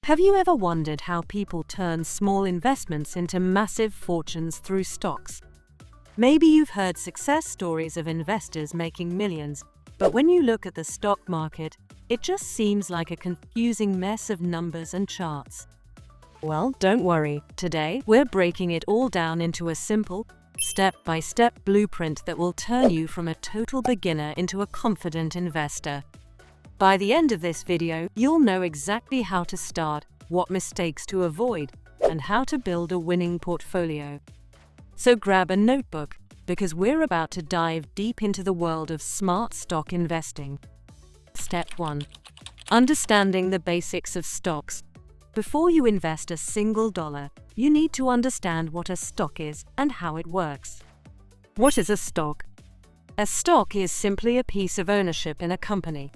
Have you ever wondered how people turn small investments into massive fortunes through stocks? Maybe you've heard success stories of investors making millions, but when you look at the stock market, it just seems like a confusing mess of numbers and charts. Well, don't worry. Today, we're breaking it all down into a simple, step-by-step blueprint that will turn you from a total beginner into a confident investor. By the end of this video, you'll know exactly how to start, what mistakes to avoid, and how to build a winning portfolio. So grab a notebook, because we're about to dive deep into the world of smart stock investing. Step 1. Understanding the basics of stocks. Before you invest a single dollar, you need to understand what a stock is and how it works. What is a stock? A stock is simply a piece of ownership in a company.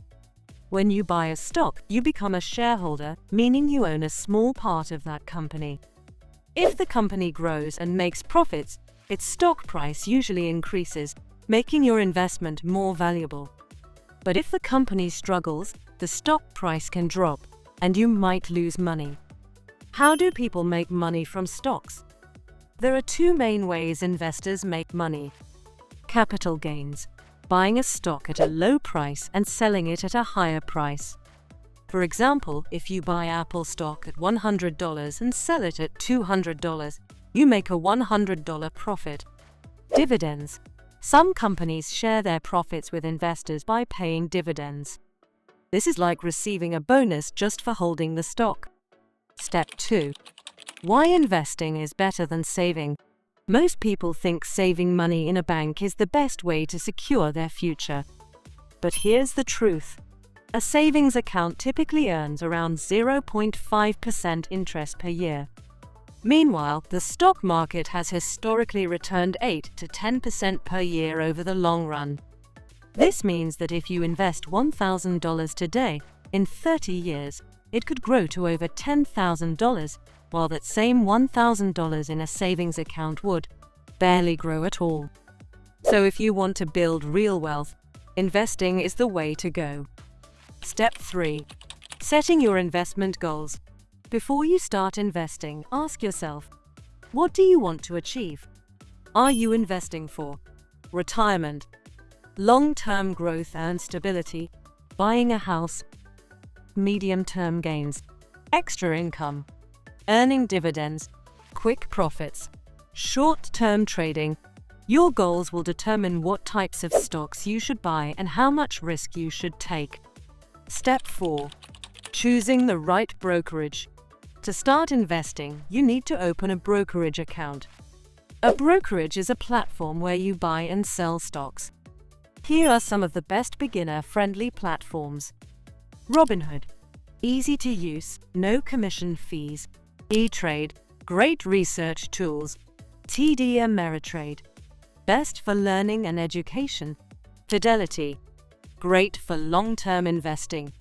When you buy a stock, you become a shareholder, meaning you own a small part of that company. If the company grows and makes profits, its stock price usually increases, making your investment more valuable. But if the company struggles, the stock price can drop, and you might lose money. How do people make money from stocks? There are two main ways investors make money. Capital gains. Buying a stock at a low price and selling it at a higher price. For example, if you buy Apple stock at $100 and sell it at $200, you make a $100 profit. Dividends. Some companies share their profits with investors by paying dividends. This is like receiving a bonus just for holding the stock. Step 2. Why investing is better than saving. Most people think saving money in a bank is the best way to secure their future. But here's the truth. A savings account typically earns around 0.5% interest per year. Meanwhile, the stock market has historically returned 8 to 10% per year over the long run. This means that if you invest $1,000 today, in 30 years, it could grow to over $10,000, while that same $1,000 in a savings account would barely grow at all. So if you want to build real wealth, investing is the way to go. Step 3. Setting your investment goals. Before you start investing, ask yourself, what do you want to achieve? Are you investing for retirement, long-term growth and stability, buying a house, medium-term gains, extra income, earning dividends, quick profits, short-term trading? Your goals will determine what types of stocks you should buy and how much risk you should take. Step 4. Choosing the right brokerage. To start investing, you need to open a brokerage account. A brokerage is a platform where you buy and sell stocks. Here are some of the best beginner-friendly platforms. Robinhood. Easy to use, no commission fees. E-Trade, great research tools. TD Ameritrade, best for learning and education. Fidelity, great for long-term investing.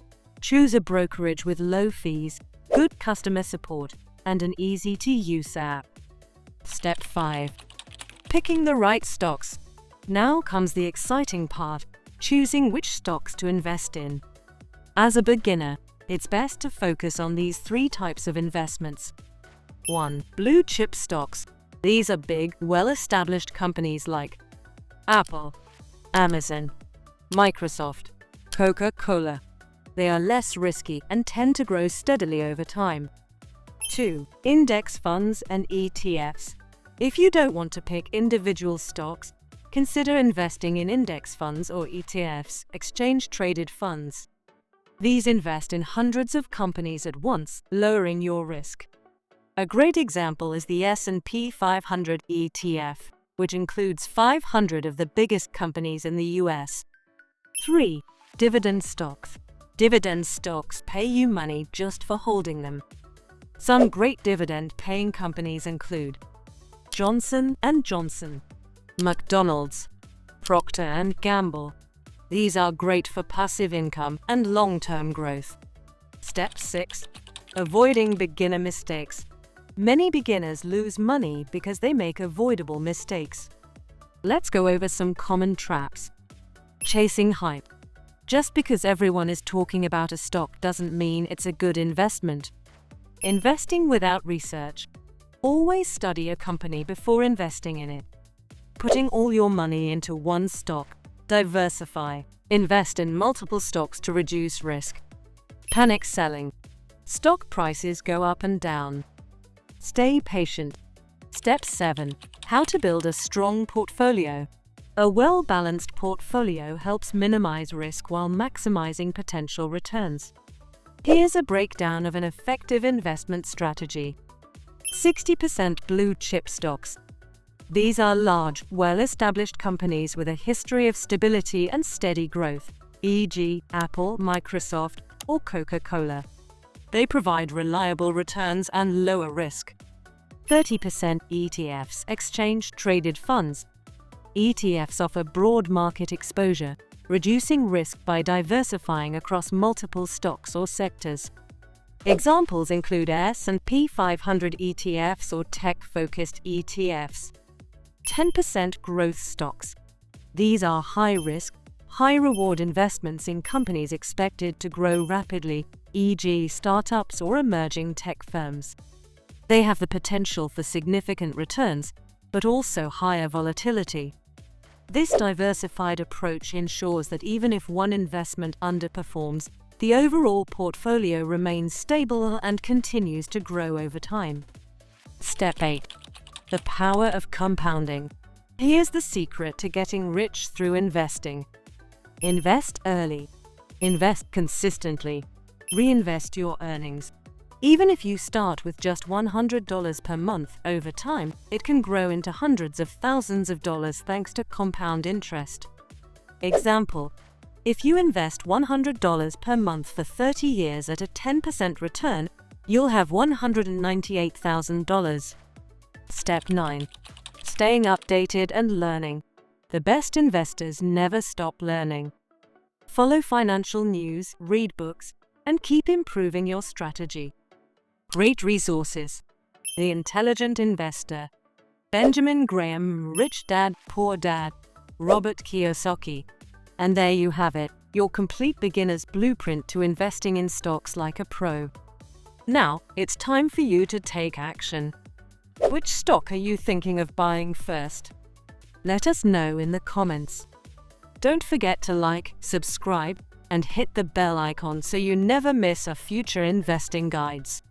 Choose a brokerage with low fees, good customer support, and an easy-to-use app. Step 5. Picking the right stocks. Now comes the exciting part, choosing which stocks to invest in. As a beginner, it's best to focus on these 3 types of investments. 1. Blue chip stocks. These are big, well-established companies like Apple, Amazon, Microsoft, Coca-Cola. They are less risky and tend to grow steadily over time. 2. Index funds and ETFs. If you don't want to pick individual stocks, consider investing in index funds or ETFs, exchange-traded funds. These invest in hundreds of companies at once, lowering your risk. A great example is the S&P 500 ETF, which includes 500 of the biggest companies in the US. 3. Dividend stocks. Dividend stocks pay you money just for holding them. Some great dividend-paying companies include Johnson & Johnson, McDonald's, Procter & Gamble. These are great for passive income and long-term growth. Step 6. Avoiding beginner mistakes. Many beginners lose money because they make avoidable mistakes. Let's go over some common traps. Chasing hype. Just because everyone is talking about a stock doesn't mean it's a good investment. Investing without research. Always study a company before investing in it. Putting all your money into one stock. Diversify. Invest in multiple stocks to reduce risk. Panic selling. Stock prices go up and down. Stay patient. Step 7. How to build a strong portfolio. A well-balanced portfolio helps minimize risk while maximizing potential returns. Here's a breakdown of an effective investment strategy. 60% blue chip stocks. These are large, well-established companies with a history of stability and steady growth, e.g., Apple, Microsoft, or Coca-Cola. They provide reliable returns and lower risk. 30% ETFs, exchange-traded funds. ETFs offer broad market exposure, reducing risk by diversifying across multiple stocks or sectors. Examples include S&P 500 ETFs or tech-focused ETFs. 10% growth stocks. These are high-risk, high-reward investments in companies expected to grow rapidly, e.g., startups or emerging tech firms. They have the potential for significant returns, but also higher volatility. This diversified approach ensures that even if one investment underperforms, the overall portfolio remains stable and continues to grow over time. Step 8. The power of compounding. Here's the secret to getting rich through investing. Invest early. Invest consistently. Reinvest your earnings. Even if you start with just $100 per month, over time, it can grow into hundreds of thousands of dollars thanks to compound interest. Example: if you invest $100 per month for 30 years at a 10% return, you'll have $198,000. Step 9. Staying updated and learning. The best investors never stop learning. Follow financial news, read books, and keep improving your strategy. Great resources. The Intelligent Investor. Benjamin Graham, Rich Dad, Poor Dad. Robert Kiyosaki. And there you have it, your complete beginner's blueprint to investing in stocks like a pro. Now, it's time for you to take action. Which stock are you thinking of buying first? Let us know in the comments. Don't forget to like, subscribe, and hit the bell icon so you never miss our future investing guides.